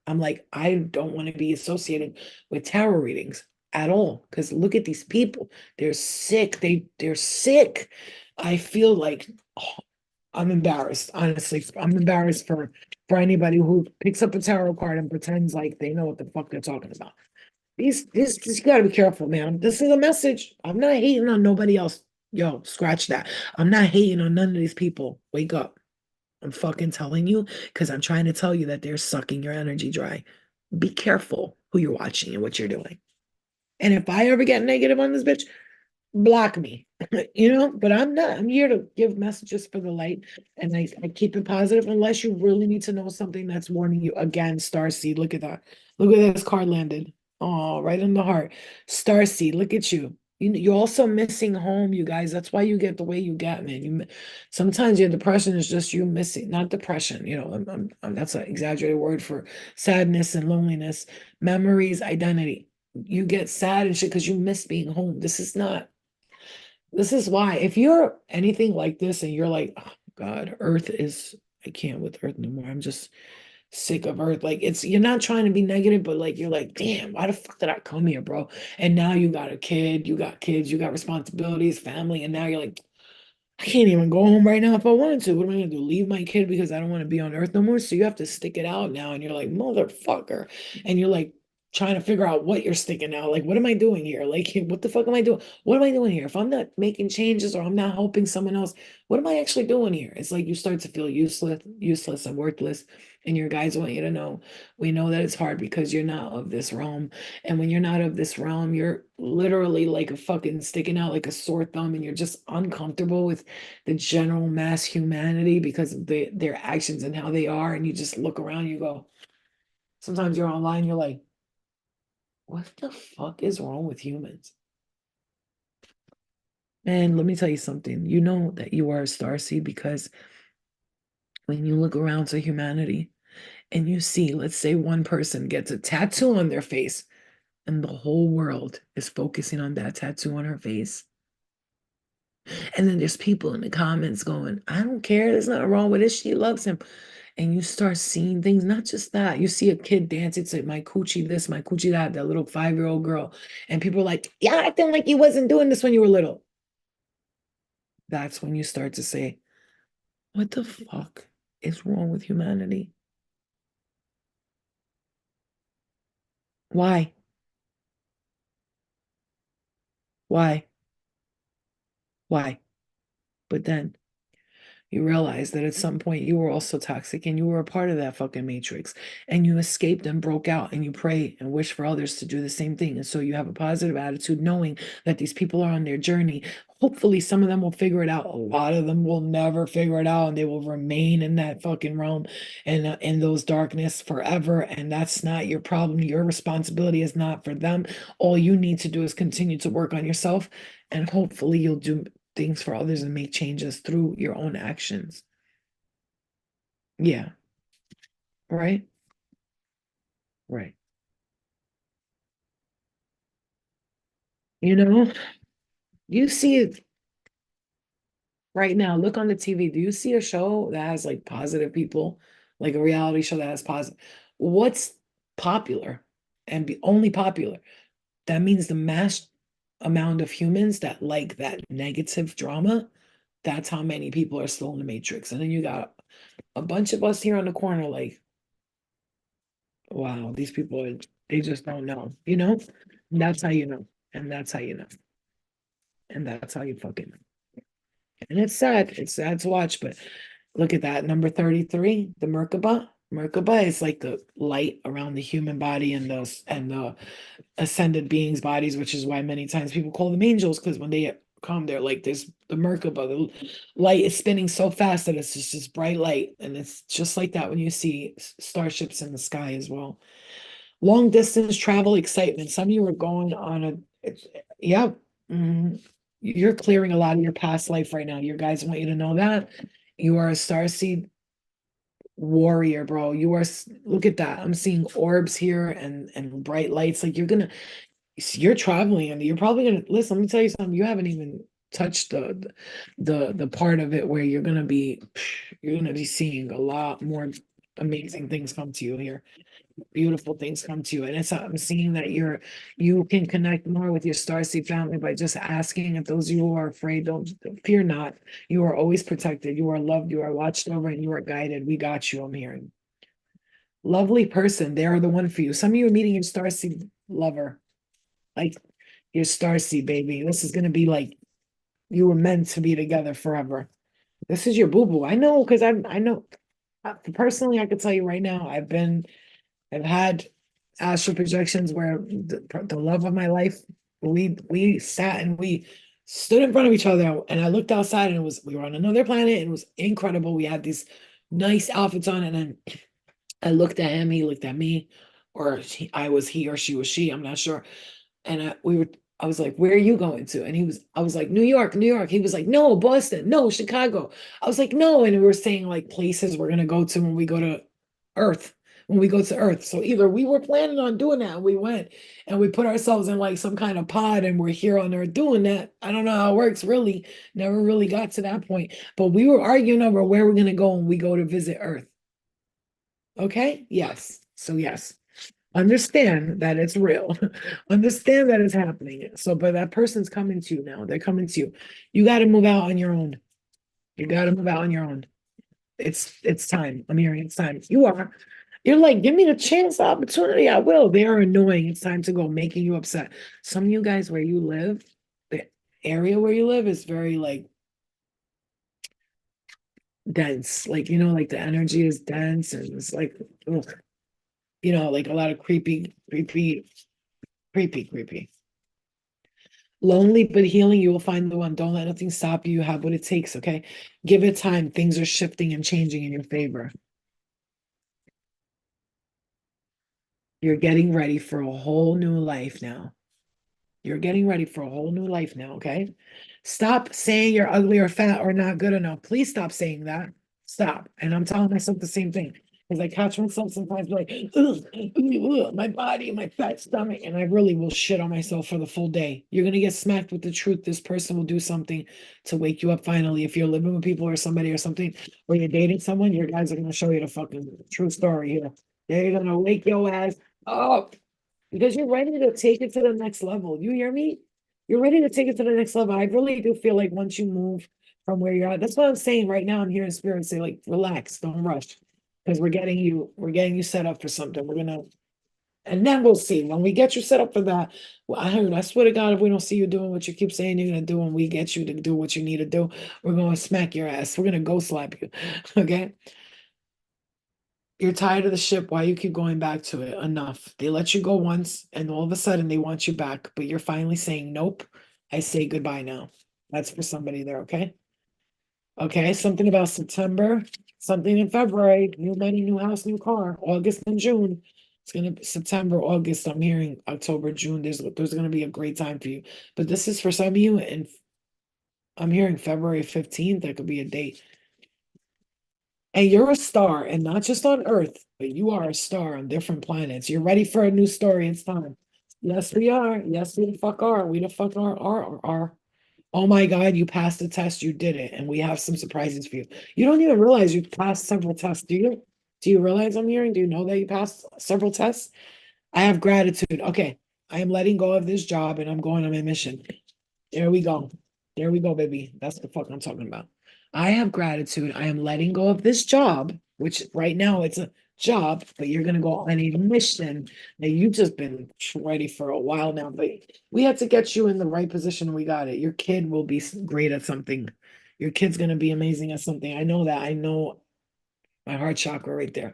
I'm like, I don't want to be associated with tarot readings at all. Because look at these people. They're sick. They're sick. I feel like I'm embarrassed, honestly. I'm embarrassed for anybody who picks up a tarot card and pretends like they know what the fuck they're talking about. These you gotta be careful, man. This is a message. I'm not hating on nobody else. Yo, scratch that. I'm not hating on none of these people. Wake up. I'm fucking telling you because I'm trying to tell you that they're sucking your energy dry. Be careful who you're watching and what you're doing. And if I ever get negative on this bitch, block me, but I'm not. I'm here to give messages for the light, and I keep it positive unless you really need to know something that's warning you. Again, Starseed, look at that. Look at this card landed. Oh, right in the heart. Starseed, look at you. You're also missing home, you guys. That's why you get the way you get, man. Sometimes your depression is just you missing, not depression. That's an exaggerated word for sadness and loneliness, memories, identity. You get sad and shit because you miss being home. This is why, if you're anything like this and you're like, oh God, Earth is, I can't with Earth no more. I'm just sick of Earth. Like, you're not trying to be negative, but like, you're like, damn, why the fuck did I come here, bro? And now you got a kid, you got kids, you got responsibilities, family, and now you're like, I can't even go home right now if I wanted to. What am I gonna do? Leave my kid because I don't want to be on Earth no more? So you have to stick it out now. And you're like, motherfucker. And you're like trying to figure out what you're sticking out. Like, what am I doing here? Like, what the fuck am I doing? What am I doing here? If I'm not making changes or I'm not helping someone else, what am I actually doing here? It's like you start to feel useless and worthless. And your guys want you to know, we know that it's hard because you're not of this realm. And when you're not of this realm, you're literally like a fucking sticking out like a sore thumb, and you're just uncomfortable with the general mass humanity because of their actions and how they are. And you just look around, you go, sometimes you're online, you're like, what the fuck is wrong with humans? And let me tell you something. You know that you are a starseed because when you look around to humanity and you see, let's say one person gets a tattoo on their face and the whole world is focusing on that tattoo on her face. And then there's people in the comments going, I don't care. There's nothing wrong with it. She loves him. And you start seeing things, not just that. You see a kid dancing to my coochie this, my coochie that little 5-year-old girl. And people are like, yeah, acting like you wasn't doing this when you were little. That's when you start to say, what the fuck is wrong with humanity? Why? Why? Why? But then You realize that at some point you were also toxic and you were a part of that fucking matrix and you escaped and broke out and you pray and wish for others to do the same thing. And so you have a positive attitude knowing that these people are on their journey. Hopefully some of them will figure it out. A lot of them will never figure it out and they will remain in that fucking realm and in those darkness forever. And that's not your problem. Your responsibility is not for them. All you need to do is continue to work on yourself and hopefully you'll do things for others and make changes through your own actions. Yeah, right? Right. You know, you see it right now. Look on the TV. Do you see a show that has like positive people, like a reality show that has positive? What's popular and be only popular? That means the mass amount of humans that like that negative drama, that's how many people are still in the matrix. And then you got a bunch of us here on the corner, like, wow, these people are, they just don't know, you know? And that's how you know. And that's how you know. And that's how you fucking know. And it's sad. It's sad to watch, but look at that. Number 33, the Merkaba. Merkaba is like the light around the human body and the ascended beings' bodies, which is why many times people call them angels, because when they come, they're like this the Merkaba. The light is spinning so fast that it's just this bright light. And it's just like that when you see starships in the sky as well. Long distance travel excitement. Some of you are going on a, yeah, you're clearing a lot of your past life right now. Your guys want you to know that. You are a starseed warrior, bro. You are, look at that. I'm seeing orbs here and bright lights. Like you're traveling and you're probably gonna, listen, let me tell you something. You haven't even touched the part of it where you're gonna be seeing a lot more amazing things come to you here, beautiful things come to you. And it's I'm seeing that you can connect more with your starseed family by just asking. If those of you who are afraid, don't fear not. You are always protected, you are loved, you are watched over, and you are guided. We got you, I'm hearing. Lovely person, they are the one for you. Some of you are meeting your starseed lover, like your starseed baby. This is gonna be like you were meant to be together forever. This is your boo-boo. I know, because I know personally, I could tell you right now, I've had astral projections where the love of my life, we sat and we stood in front of each other and I looked outside and we were on another planet and it was incredible. We had these nice outfits on and then I looked at him, he looked at me, or I was he or she was she, I'm not sure. And I was like, where are you going to? And I was like, New York, New York. He was like, no, Boston, no, Chicago. I was like, no. And we were saying like places we're gonna go to when we go to Earth, when we go to Earth. So either we were planning on doing that and we went and we put ourselves in like some kind of pod and we're here on Earth doing that. I don't know how it works, really. Never really got to that point. But we were arguing over where we're gonna go when we go to visit Earth. Okay? Yes. So yes. Understand that it's real. Understand that it's happening. So, but that person's coming to you now. They're coming to you. You got to move out on your own. You got to move out on your own. It's time. I'm hearing it's time. You are. You're like, give me the chance, the opportunity. I will. They are annoying. It's time to go, making you upset. Some of you guys where you live, the area where you live is very like dense. Like, like the energy is dense and it's like, ugh, like a lot of creepy. Lonely but healing, you will find the one. Don't let nothing stop you. You have what it takes, okay? Give it time. Things are shifting and changing in your favor. You're getting ready for a whole new life now. You're getting ready for a whole new life now, okay? Stop saying you're ugly or fat or not good enough. Please stop saying that. Stop. And I'm telling myself the same thing. Because I catch myself sometimes like, ugh, my body, my fat stomach, and I really will shit on myself for the full day. You're gonna get smacked with the truth. This person will do something to wake you up finally. If you're living with people or somebody or something, or you're dating someone, your guys are gonna show you the fucking true story here. They're gonna wake your ass up because you're ready to take it to the next level. You hear me? You're ready to take it to the next level. I really do feel like once you move from where you're at, that's what I'm saying right now. I'm hearing spirit say, like, relax, don't rush. Because we're getting you set up for something. And then we'll see. When we get you set up for that, well, I swear to God, if we don't see you doing what you keep saying you're gonna do, and we get you to do what you need to do, we're gonna smack your ass. We're gonna go slap you. Okay? You're tired of the ship. Why you keep going back to it? Enough. They let you go once, and all of a sudden they want you back, but you're finally saying, nope, I say goodbye now. That's for somebody there, okay? Okay, something about September, something in February, new money, new house, new car, August and June. It's gonna be September, August. I'm hearing October, June. There's gonna be a great time for you. But this is for some of you, and I'm hearing February 15th. That could be a date. And you're a star, and not just on Earth, but you are a star on different planets. You're ready for a new story. It's time. Yes, we are. Yes, we the fuck are. We the fuck are. Oh my God, you passed the test. You did it. And we have some surprises for you. You don't even realize you passed several tests, do you? Do you realize I'm hearing? Do you know that you passed several tests? I have gratitude. Okay. I am letting go of this job and I'm going on my mission. There we go. There we go, baby. That's the fuck I'm talking about. I have gratitude. I am letting go of this job, which right now it's a job, but you're gonna go on a mission that you've just been ready for a while now. But we had to get you in the right position. We got it. Your kid will be great at something. Your kid's gonna be amazing at something. I know that. I know my heart chakra right there.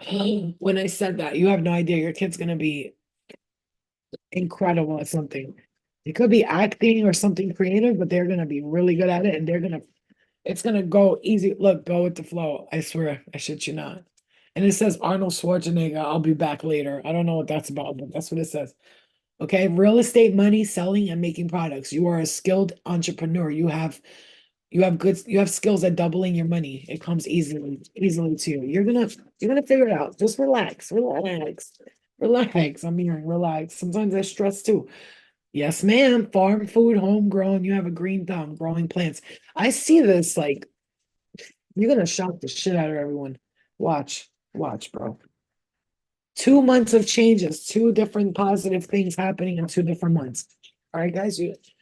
When I said that, you have no idea. Your kid's gonna be incredible at something. It could be acting or something creative, but they're gonna be really good at it, and it's gonna go easy. Look, go with the flow. I swear, I shit you not. And it says Arnold Schwarzenegger, I'll be back later. I don't know what that's about, but that's what it says. Okay, real estate, money, selling, and making products. You are a skilled entrepreneur. You have skills at doubling your money. It comes easily to you. You're gonna figure it out. Just relax. I'm hearing relax. Sometimes I stress too. Yes, ma'am. Farm food, homegrown. You have a green thumb, growing plants. I see this like you're gonna shock the shit out of everyone. Watch, bro. 2 months of changes, two different positive things happening in 2 different months. All right, guys.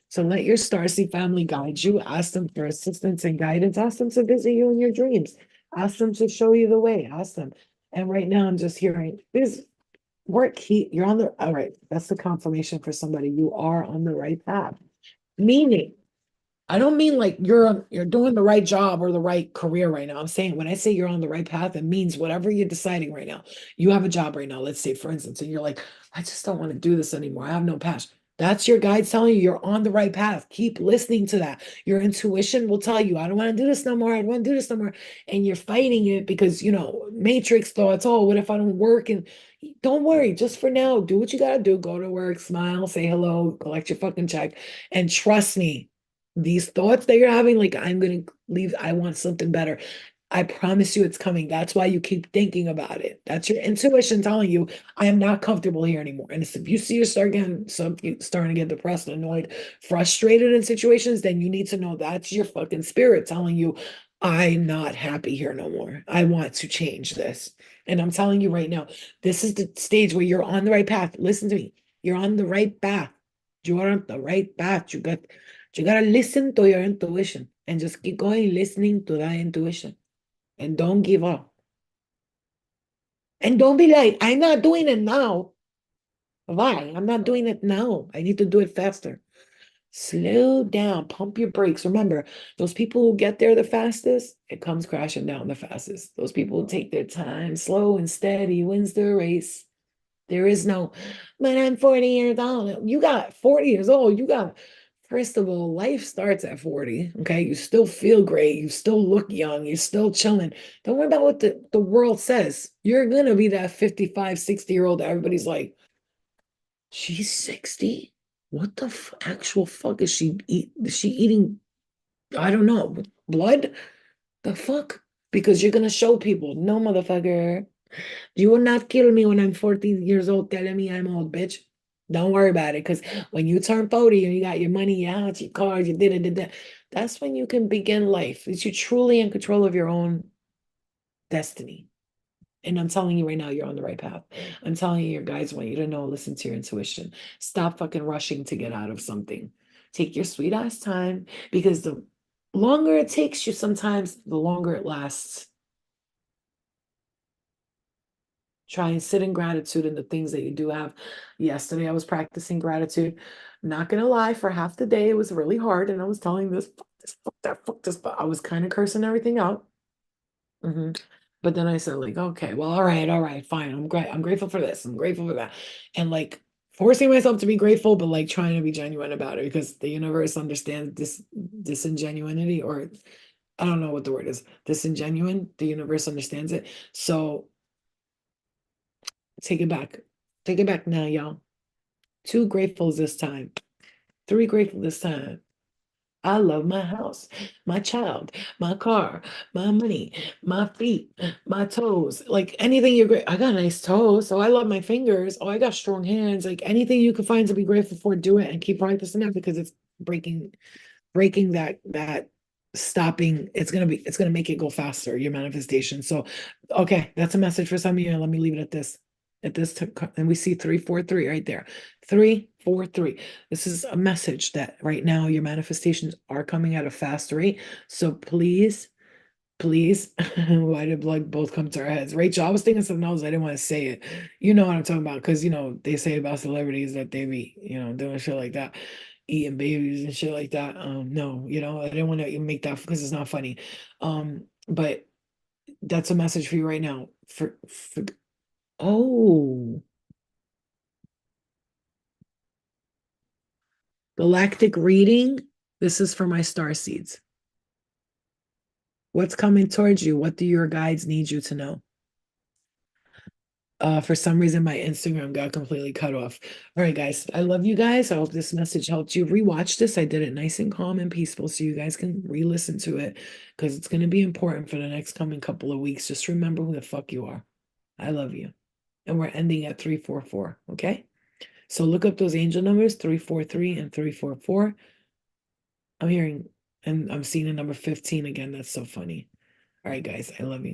So let your Starseed family guide you. Ask them for assistance and guidance. Ask them to visit you in your dreams. Ask them to show you the way. Ask them. And right now, I'm just hearing this you're on the all right. That's the confirmation for somebody. You are on the right path. Meaning, I don't mean like you're doing the right job or the right career right now. I'm saying when I say you're on the right path, it means whatever you're deciding right now. You have a job right now, let's say for instance, and you're like, I just don't want to do this anymore. I have no passion. That's your guide telling you you're on the right path. Keep listening to that. Your intuition will tell you, I don't want to do this no more. I don't want to do this no more. And you're fighting it because, matrix thoughts, oh, what if I don't work? And don't worry, just for now, do what you got to do. Go to work, smile, say hello, collect your fucking check. And trust me, these thoughts that you're having, like, I'm going to leave, I want something better. I promise you it's coming. That's why you keep thinking about it. That's your intuition telling you, I am not comfortable here anymore. And if you see you starting to get depressed, annoyed, frustrated in situations, then you need to know that's your fucking spirit telling you, I'm not happy here no more. I want to change this. And I'm telling you right now, this is the stage where you're on the right path. Listen to me. You're on the right path. You are on the right path. You gotta listen to your intuition and just keep going listening to that intuition and don't give up. And don't be like, I'm not doing it now. Why? I'm not doing it now. I need to do it faster. Slow down, pump your brakes. Remember, those people who get there the fastest, it comes crashing down the fastest. Those people who take their time, slow and steady, wins the race. There is no, but I'm 40 years old. You got 40 years old. First of all, life starts at 40. Okay. You still feel great. You still look young. You're still chilling. Don't worry about what the world says. You're going to be that 55, 60-year-old that everybody's like, she's 60? What the actual fuck is she eating? I don't know. Blood? The fuck? Because you're going to show people, no, motherfucker. You will not kill me when I'm 14 years old telling me I'm old, bitch. Don't worry about it. Because when you turn 40 and you got your money, your house, your cars, you did it, that's when you can begin life. It's you truly in control of your own destiny. And I'm telling you right now, you're on the right path. I'm telling you, your guides want you to know, listen to your intuition. Stop fucking rushing to get out of something. Take your sweet ass time because the longer it takes you, sometimes the longer it lasts. Try and sit in gratitude in the things that you do have. Yesterday, I was practicing gratitude. Not gonna lie, for half the day, it was really hard. And I was telling this, fuck this, fuck that, fuck this. But I was kind of cursing everything out. But then I said, like, okay, well, all right, fine. I'm great. I'm grateful for this. I'm grateful for that. And like forcing myself to be grateful, but like trying to be genuine about it because the universe understands this disingenuity, or I don't know what the word is. Disingenuine. The universe understands it. So take it back. Take it back now, y'all. Two gratefuls this time. Three grateful this time. I love my house, my child, my car, my money, my feet, my toes. Like anything you're great. I got nice toes, so I love my fingers. Oh, I got strong hands. Like anything you can find to be grateful for, do it and keep practicing that because it's breaking that stopping. It's gonna make it go faster, your manifestation. So okay, that's a message for some of you. Let me leave it at this. And we see 343 right there. 343. This is a message that right now your manifestations are coming at a fast rate. So please, why did blood both come to our heads? Rachel, I was thinking something else. I didn't want to say it. You know what I'm talking about, because they say about celebrities that they be, doing shit like that, eating babies and shit like that. No, I didn't want to make that because it's not funny. But that's a message for you right now. For oh, galactic reading. This is for my star seeds. What's coming towards you? What do your guides need you to know? For some reason, my Instagram got completely cut off. All right, guys. I love you guys. I hope this message helped you. Rewatch this. I did it nice and calm and peaceful so you guys can re-listen to it because it's going to be important for the next coming couple of weeks. Just remember who the fuck you are. I love you. And we're ending at 344. Okay. So look up those angel numbers, 343 and 344. I'm hearing, and I'm seeing the number 15 again. That's so funny. All right, guys. I love you.